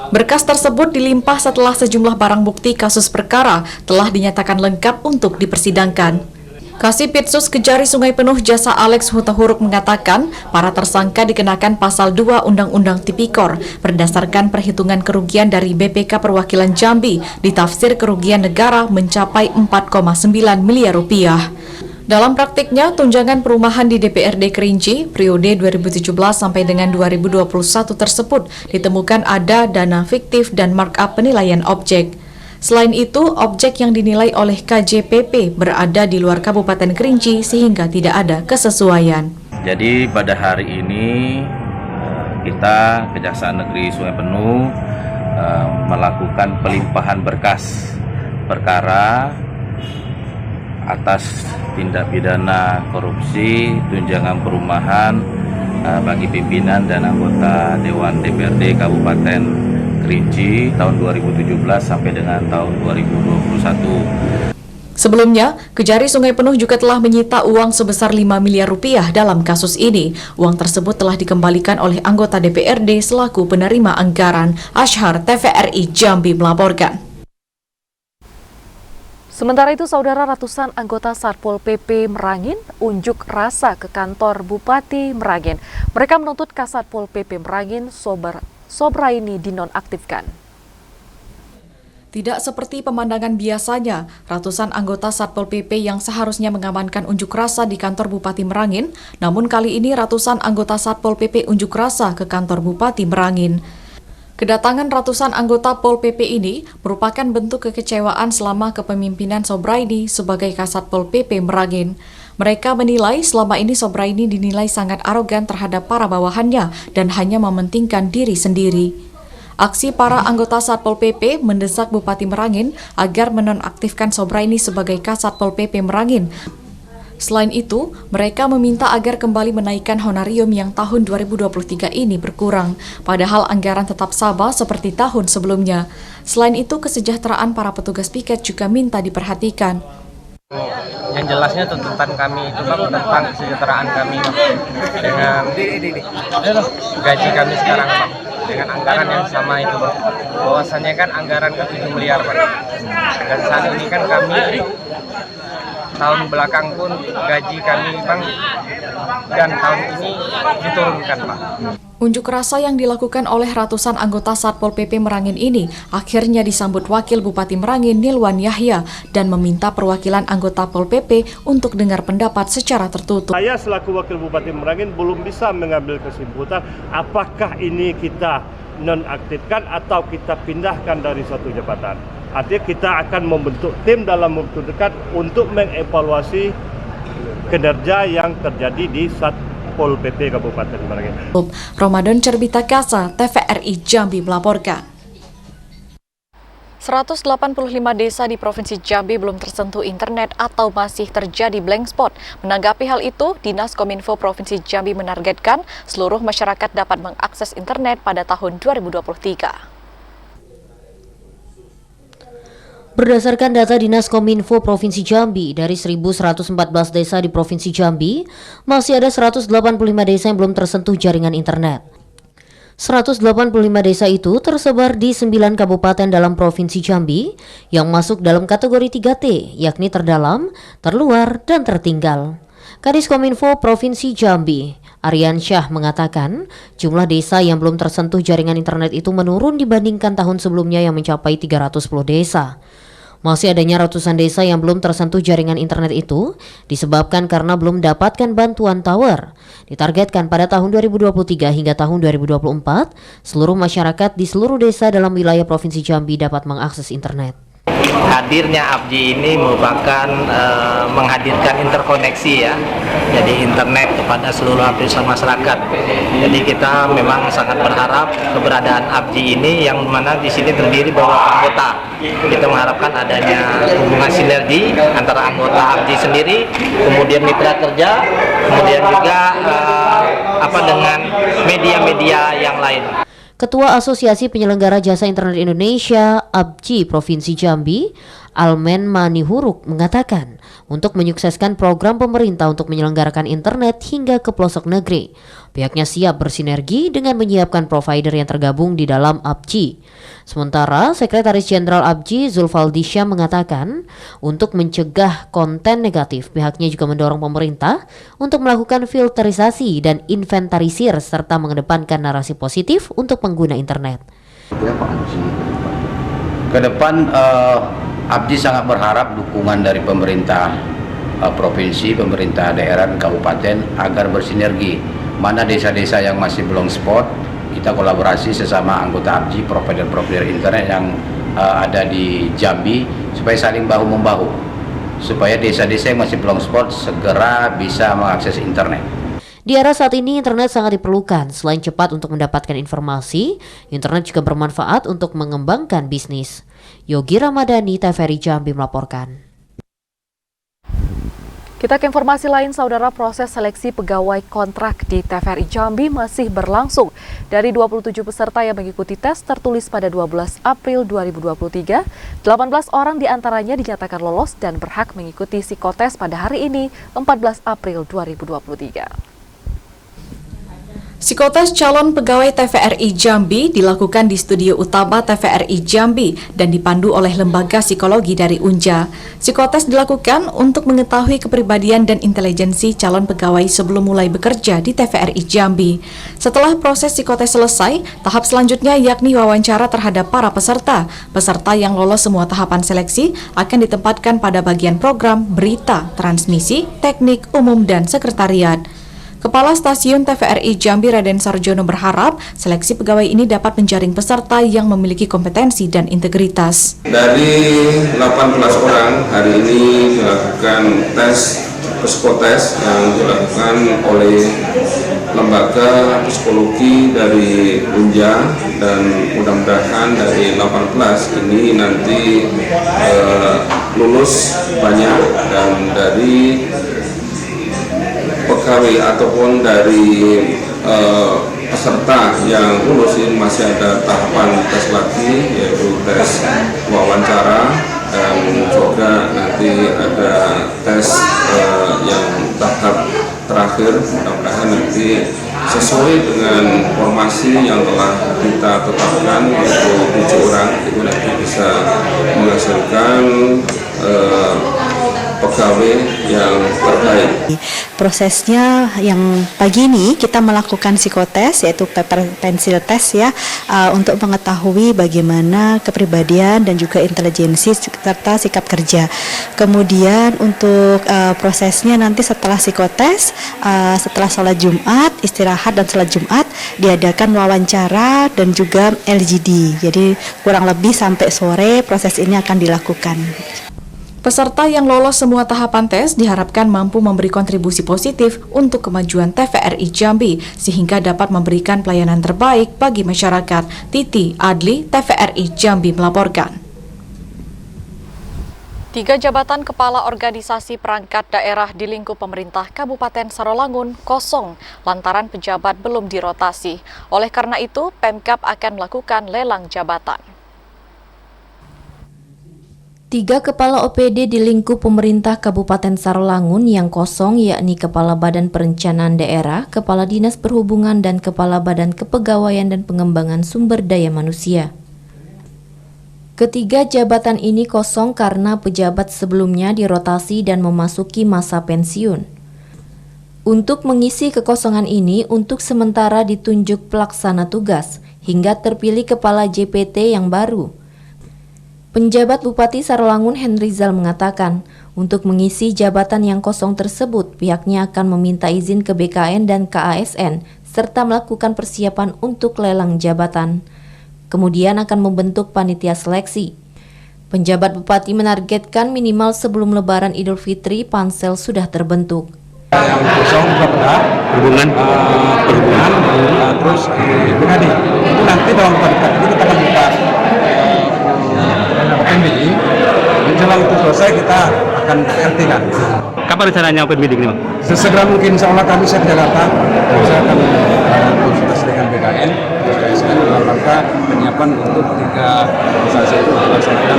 Berkas tersebut dilimpah setelah sejumlah barang bukti kasus perkara telah dinyatakan lengkap untuk dipersidangkan. Kasipitsus Kejari Sungai Penuh Jasa Alex Hutahuruk mengatakan para tersangka dikenakan pasal 2 Undang-Undang Tipikor berdasarkan perhitungan kerugian dari BPK Perwakilan Jambi, ditafsir kerugian negara mencapai 4,9 miliar rupiah. Dalam praktiknya, tunjangan perumahan di DPRD Kerinci periode 2017 sampai dengan 2021 tersebut ditemukan ada dana fiktif dan markup penilaian objek. Selain itu, objek yang dinilai oleh KJPP berada di luar Kabupaten Kerinci sehingga tidak ada kesesuaian. Jadi pada hari ini kita Kejaksaan Negeri Sungai Penuh melakukan pelimpahan berkas perkara atas tindak pidana korupsi tunjangan perumahan bagi pimpinan dan anggota Dewan DPRD Kabupaten Kerinci tahun 2017 sampai dengan tahun 2021. Sebelumnya, Kejari Sungai Penuh juga telah menyita uang sebesar 5 miliar rupiah dalam kasus ini. Uang tersebut telah dikembalikan oleh anggota DPRD selaku penerima anggaran. Ashar, TVRI Jambi melaporkan. Sementara itu, saudara, ratusan anggota Satpol PP Merangin unjuk rasa ke kantor Bupati Merangin. Mereka menuntut Kasatpol PP Merangin Sobraini dinonaktifkan. Tidak seperti pemandangan biasanya, ratusan anggota Satpol PP yang seharusnya mengamankan unjuk rasa di kantor Bupati Merangin, namun kali ini ratusan anggota Satpol PP unjuk rasa ke kantor Bupati Merangin. Kedatangan ratusan anggota Pol PP ini merupakan bentuk kekecewaan selama kepemimpinan Sobraini sebagai Kasatpol PP Merangin. Mereka menilai selama ini Sobraini dinilai sangat arogan terhadap para bawahannya dan hanya mementingkan diri sendiri. Aksi para anggota Satpol PP mendesak Bupati Merangin agar menonaktifkan Sobraini sebagai Kasatpol PP Merangin. Selain itu, mereka meminta agar kembali menaikkan honorium yang tahun 2023 ini berkurang, padahal anggaran tetap sama seperti tahun sebelumnya. Selain itu, kesejahteraan para petugas piket juga minta diperhatikan. Yang jelasnya tuntutan kami itu Bang, tentang kesejahteraan kami Bang, dengan gaji kami sekarang Bang, dengan anggaran yang sama itu Bang. Bahwasannya kan anggaran ke 7 miliar Bang. Dan saat ini kan kami tahun belakang pun gaji kami Bang, dan tahun ini diturunkan Pak. Unjuk rasa yang dilakukan oleh ratusan anggota Satpol PP Merangin ini akhirnya disambut Wakil Bupati Merangin Nilwan Yahya dan meminta perwakilan anggota Pol PP untuk dengar pendapat secara tertutup. Saya selaku Wakil Bupati Merangin belum bisa mengambil kesimpulan apakah ini kita nonaktifkan atau kita pindahkan dari suatu jabatan. Artinya kita akan membentuk tim dalam waktu dekat untuk mengevaluasi kinerja yang terjadi di Satpol PP Kabupaten Merangin. Ramadan Cerbita Kasa, TVRI Jambi melaporkan. 185 desa di Provinsi Jambi belum tersentuh internet atau masih terjadi blank spot. Menanggapi hal itu, Dinas Kominfo Provinsi Jambi menargetkan seluruh masyarakat dapat mengakses internet pada tahun 2023. Berdasarkan data Dinas Kominfo Provinsi Jambi, dari 1.114 desa di Provinsi Jambi, masih ada 185 desa yang belum tersentuh jaringan internet. 185 desa itu tersebar di 9 kabupaten dalam Provinsi Jambi yang masuk dalam kategori 3T, yakni terdalam, terluar, dan tertinggal. Kadis Kominfo Provinsi Jambi, Aryan Syah mengatakan, jumlah desa yang belum tersentuh jaringan internet itu menurun dibandingkan tahun sebelumnya yang mencapai 310 desa. Masih adanya ratusan desa yang belum tersentuh jaringan internet itu disebabkan karena belum mendapatkan bantuan tower. Ditargetkan pada tahun 2023 hingga tahun 2024, seluruh masyarakat di seluruh desa dalam wilayah Provinsi Jambi dapat mengakses internet. Hadirnya ABJI ini merupakan menghadirkan interkoneksi ya, jadi internet kepada seluruh lapisan masyarakat. Jadi kita memang sangat berharap keberadaan ABJI ini yang mana di sini terdiri beberapa anggota. Kita mengharapkan adanya hubungan sinergi antara anggota ABJI sendiri, kemudian mitra kerja, kemudian juga dengan media-media yang lain. Ketua Asosiasi Penyelenggara Jasa Internet Indonesia, ABJI Provinsi Jambi, Almen Manihuruk mengatakan, untuk menyukseskan program pemerintah untuk menyelenggarakan internet hingga ke pelosok negeri, pihaknya siap bersinergi dengan menyiapkan provider yang tergabung di dalam ABJI. Sementara, Sekretaris Jenderal ABJI Zulfaldi Syah mengatakan, untuk mencegah konten negatif, pihaknya juga mendorong pemerintah untuk melakukan filterisasi dan inventarisir serta mengedepankan narasi positif untuk pengguna internet. Ke depan ABJI sangat berharap dukungan dari pemerintah provinsi, pemerintah daerah, dan kabupaten agar bersinergi. Mana desa-desa yang masih belum spot, kita kolaborasi sesama anggota ABJI, provider-provider internet yang ada di Jambi supaya saling bahu-membahu, supaya desa-desa yang masih belum spot segera bisa mengakses internet. Di era saat ini, internet sangat diperlukan. Selain cepat untuk mendapatkan informasi, internet juga bermanfaat untuk mengembangkan bisnis. Yogi Ramadhani, TVRI Jambi melaporkan. Kita ke informasi lain, saudara. Proses seleksi pegawai kontrak di TVRI Jambi masih berlangsung. Dari 27 peserta yang mengikuti tes tertulis pada 12 April 2023, 18 orang diantaranya dinyatakan lolos dan berhak mengikuti psikotes pada hari ini, 14 April 2023. Psikotes calon pegawai TVRI Jambi dilakukan di studio utama TVRI Jambi dan dipandu oleh lembaga psikologi dari Unja. Psikotes dilakukan untuk mengetahui kepribadian dan intelijensi calon pegawai sebelum mulai bekerja di TVRI Jambi. Setelah proses psikotes selesai, tahap selanjutnya yakni wawancara terhadap para peserta. Peserta yang lolos semua tahapan seleksi akan ditempatkan pada bagian program, berita, transmisi, teknik, umum, dan sekretariat. Kepala Stasiun TVRI Jambi Raden Sarjono berharap seleksi pegawai ini dapat menjaring peserta yang memiliki kompetensi dan integritas. Dari 18 orang hari ini dilakukan tes psikotes yang dilakukan oleh lembaga psikologi dari Unja, dan mudah-mudahan dari 18 ini nanti lulus banyak, dan dari pegawai ataupun dari peserta yang lulus ini masih ada tahapan tes lagi, yaitu tes wawancara, dan juga nanti ada tes yang tahap terakhir. Mudah-mudahan nanti sesuai dengan formasi yang telah kita tetapkan, yaitu 7 orang, itu nanti bisa menghasilkan pegawai yang terbaik. Prosesnya yang pagi ini kita melakukan psikotes, yaitu paper pencil test ya, untuk mengetahui bagaimana kepribadian dan juga intelijensi serta sikap kerja. Kemudian untuk prosesnya nanti setelah psikotes, setelah sholat Jumat, istirahat dan sholat Jumat, diadakan wawancara dan juga LGD. Jadi kurang lebih sampai sore proses ini akan dilakukan. Peserta yang lolos semua tahapan tes diharapkan mampu memberi kontribusi positif untuk kemajuan TVRI Jambi sehingga dapat memberikan pelayanan terbaik bagi masyarakat. Titi Adli, TVRI Jambi melaporkan. 3 jabatan kepala organisasi perangkat daerah di lingkup pemerintah Kabupaten Sarolangun kosong lantaran pejabat belum dirotasi. Oleh karena itu, Pemkab akan melakukan lelang jabatan. 3 kepala OPD di lingkup pemerintah Kabupaten Sarolangun yang kosong yakni Kepala Badan Perencanaan Daerah, Kepala Dinas Perhubungan, dan Kepala Badan Kepegawaian dan Pengembangan Sumber Daya Manusia. Ketiga jabatan ini kosong karena pejabat sebelumnya dirotasi dan memasuki masa pensiun. Untuk mengisi kekosongan ini, untuk sementara ditunjuk pelaksana tugas hingga terpilih kepala JPT yang baru. Penjabat Bupati Sarolangun Henrizal mengatakan, untuk mengisi jabatan yang kosong tersebut, pihaknya akan meminta izin ke BKN dan KASN serta melakukan persiapan untuk lelang jabatan. Kemudian akan membentuk panitia seleksi. Penjabat Bupati menargetkan minimal sebelum Lebaran Idul Fitri pansel sudah terbentuk. Yang kosong juga perhubungan, terus BKD. Itu nanti dalam dekat ini kita akan buka open meeting. Menjelang itu selesai kita akan RT-kan. Kapan rencananya open meeting ini, Bang? Sesegera mungkin, insya Allah kami siap Jakarta. Saya akan konsultasi dengan BKN, KSN dalam rangka penyiapan untuk 3 organisasi itu dilaksanakan.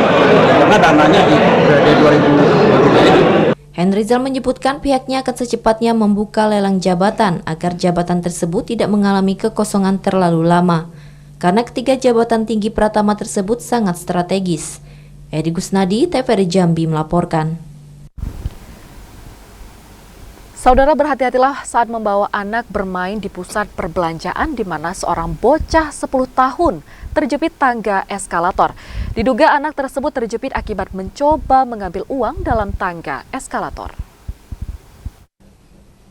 Karena dananya di 2023 ini. Henrizal menyebutkan pihaknya akan secepatnya membuka lelang jabatan agar jabatan tersebut tidak mengalami kekosongan terlalu lama. Karena ketiga jabatan tinggi Pratama tersebut sangat strategis. Edi Gusnadi, TVRI Jambi melaporkan. Saudara, berhati-hatilah saat membawa anak bermain di pusat perbelanjaan di mana seorang bocah 10 tahun terjepit tangga eskalator. Diduga anak tersebut terjepit akibat mencoba mengambil uang dalam tangga eskalator.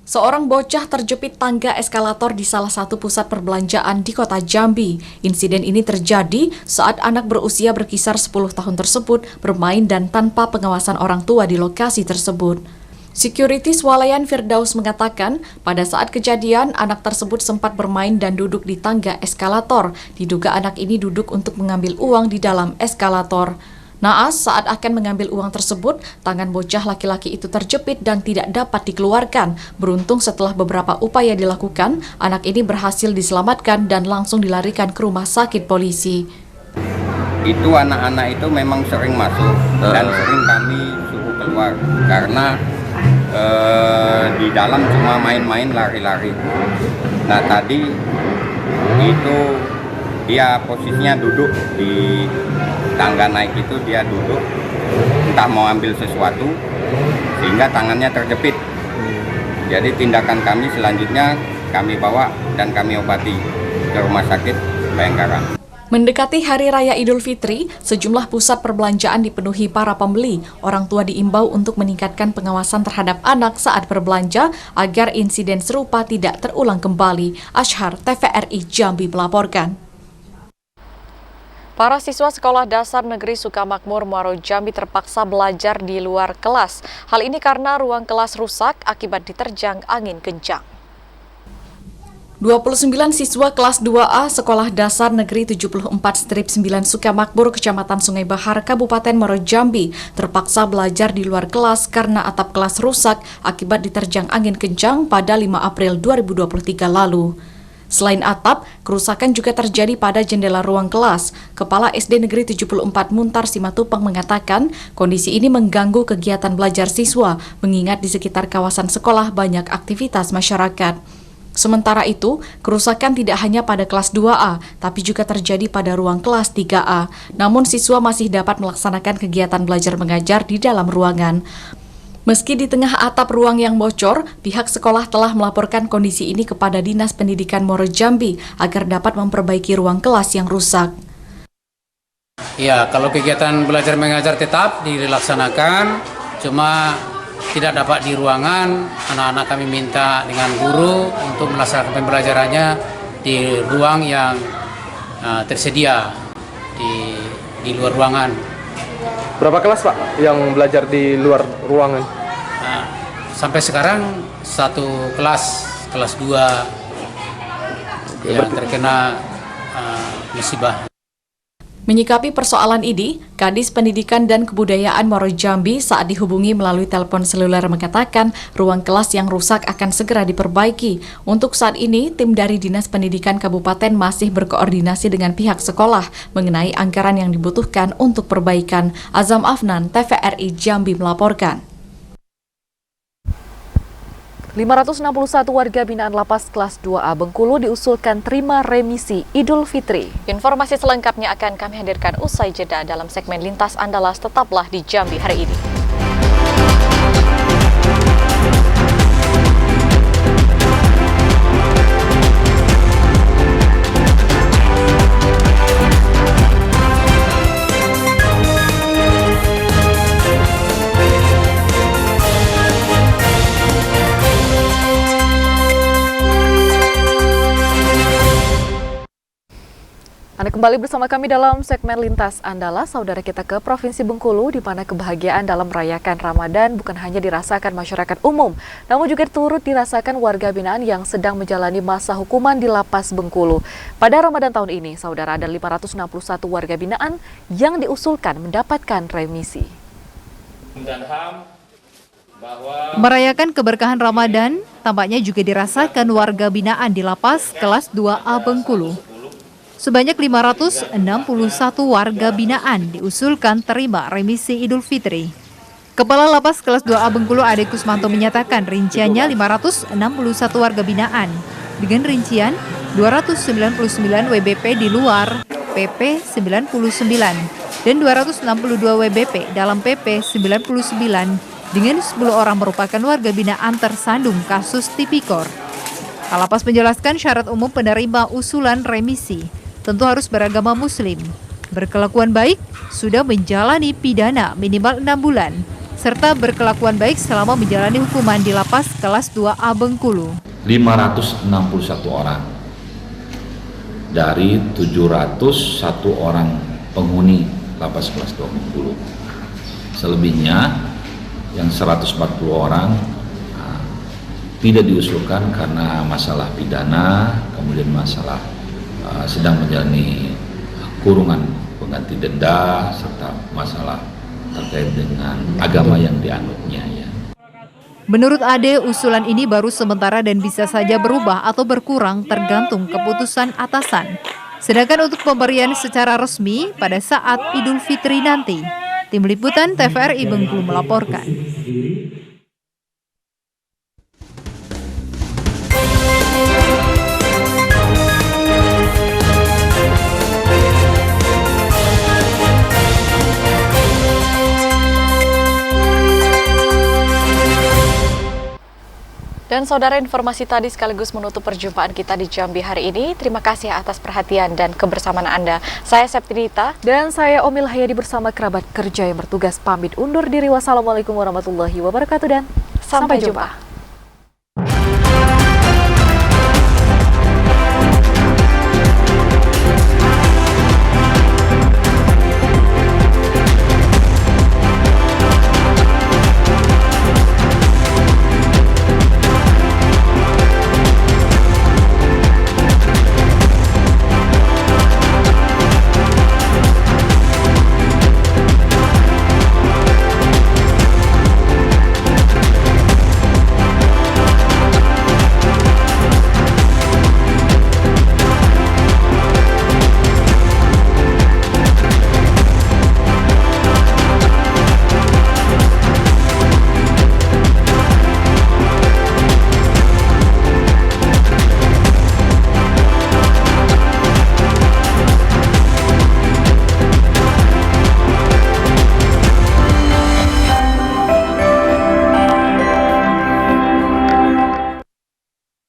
Seorang bocah terjepit tangga eskalator di salah satu pusat perbelanjaan di kota Jambi. Insiden ini terjadi saat anak berusia berkisar 10 tahun tersebut bermain dan tanpa pengawasan orang tua di lokasi tersebut. Security Swalayan Firdaus mengatakan, pada saat kejadian, anak tersebut sempat bermain dan duduk di tangga eskalator. Diduga anak ini duduk untuk mengambil uang di dalam eskalator. Naas, saat akan mengambil uang tersebut, tangan bocah laki-laki itu terjepit dan tidak dapat dikeluarkan. Beruntung setelah beberapa upaya dilakukan, anak ini berhasil diselamatkan dan langsung dilarikan ke rumah sakit polisi. Itu anak-anak itu memang sering masuk dan sering kami suruh keluar karena di dalam cuma main-main lari-lari. Nah tadi itu dia posisinya duduk di tangga naik itu, dia duduk entah mau ambil sesuatu sehingga tangannya terjepit. Jadi tindakan kami selanjutnya kami bawa dan kami obati ke rumah sakit Bayangkara. Mendekati Hari Raya Idul Fitri, sejumlah pusat perbelanjaan dipenuhi para pembeli. Orang tua diimbau untuk meningkatkan pengawasan terhadap anak saat berbelanja agar insiden serupa tidak terulang kembali. Ashar, TVRI Jambi melaporkan. Para siswa Sekolah Dasar Negeri Sukamakmur Muaro Jambi terpaksa belajar di luar kelas. Hal ini karena ruang kelas rusak akibat diterjang angin kencang. 29 siswa kelas 2A Sekolah Dasar Negeri 74/9 Sukamakmur, Kecamatan Sungai Bahar, Kabupaten Muaro Jambi terpaksa belajar di luar kelas karena atap kelas rusak akibat diterjang angin kencang pada 5 April 2023 lalu. Selain atap, kerusakan juga terjadi pada jendela ruang kelas. Kepala SD Negeri 74 Muntar Simatupang mengatakan kondisi ini mengganggu kegiatan belajar siswa, mengingat di sekitar kawasan sekolah banyak aktivitas masyarakat. Sementara itu, kerusakan tidak hanya pada kelas 2A, tapi juga terjadi pada ruang kelas 3A. Namun siswa masih dapat melaksanakan kegiatan belajar mengajar di dalam ruangan. Meski di tengah atap ruang yang bocor, pihak sekolah telah melaporkan kondisi ini kepada Dinas Pendidikan Muaro Jambi agar dapat memperbaiki ruang kelas yang rusak. Ya, kalau kegiatan belajar mengajar tetap dilaksanakan, cuma tidak dapat di ruangan. Anak-anak kami minta dengan guru untuk melaksanakan pembelajarannya di ruang yang tersedia di luar ruangan. Berapa kelas Pak yang belajar di luar ruangan? Sampai sekarang 1 kelas 2 yang terkena musibah. Menyikapi persoalan ini, Kadis Pendidikan dan Kebudayaan Muaro Jambi saat dihubungi melalui telepon seluler mengatakan ruang kelas yang rusak akan segera diperbaiki. Untuk saat ini, tim dari Dinas Pendidikan Kabupaten masih berkoordinasi dengan pihak sekolah mengenai anggaran yang dibutuhkan untuk perbaikan. Azam Afnan, TVRI Jambi melaporkan. 561 warga binaan Lapas Kelas 2A Bengkulu diusulkan terima remisi Idul Fitri. Informasi selengkapnya akan kami hadirkan usai jeda dalam segmen Lintas Andalas. Tetaplah di Jambi hari ini. Anda kembali bersama kami dalam segmen Lintas Andalas. Saudara, kita ke Provinsi Bengkulu, di mana kebahagiaan dalam merayakan Ramadan bukan hanya dirasakan masyarakat umum, namun juga turut dirasakan warga binaan yang sedang menjalani masa hukuman di Lapas Bengkulu. Pada Ramadan tahun ini, saudara, ada 561 warga binaan yang diusulkan mendapatkan remisi. Merayakan keberkahan Ramadan tampaknya juga dirasakan warga binaan di Lapas Kelas 2A Bengkulu. Sebanyak 561 warga binaan diusulkan terima remisi Idul Fitri. Kepala Lapas Kelas 2A Bengkulu Ade Kusmanto menyatakan rinciannya 561 warga binaan dengan rincian 299 WBP di luar PP 99 dan 262 WBP dalam PP 99 dengan 10 orang merupakan warga binaan tersandung kasus tipikor. Kalapas menjelaskan syarat umum penerima usulan remisi tentu harus beragama Muslim, berkelakuan baik, sudah menjalani pidana minimal 6 bulan, serta berkelakuan baik selama menjalani hukuman di Lapas Kelas 2A Bengkulu. 561 orang dari 701 orang penghuni Lapas Kelas 2 Bengkulu. Selebihnya yang 140 orang tidak diusulkan karena masalah pidana, kemudian masalah sedang menjalani kurungan pengganti denda, serta masalah terkait dengan agama yang dianutnya. Ya. Menurut Ade, usulan ini baru sementara dan bisa saja berubah atau berkurang tergantung keputusan atasan. Sedangkan untuk pemberian secara resmi pada saat Idul Fitri nanti. Tim Liputan TVRI Bengkulu melaporkan. Dan saudara, informasi tadi sekaligus menutup perjumpaan kita di Jambi hari ini. Terima kasih atas perhatian dan kebersamaan Anda. Saya Septinita. Dan saya Omil Hayadi bersama kerabat kerja yang bertugas pamit undur diri. Wassalamualaikum warahmatullahi wabarakatuh dan sampai jumpa.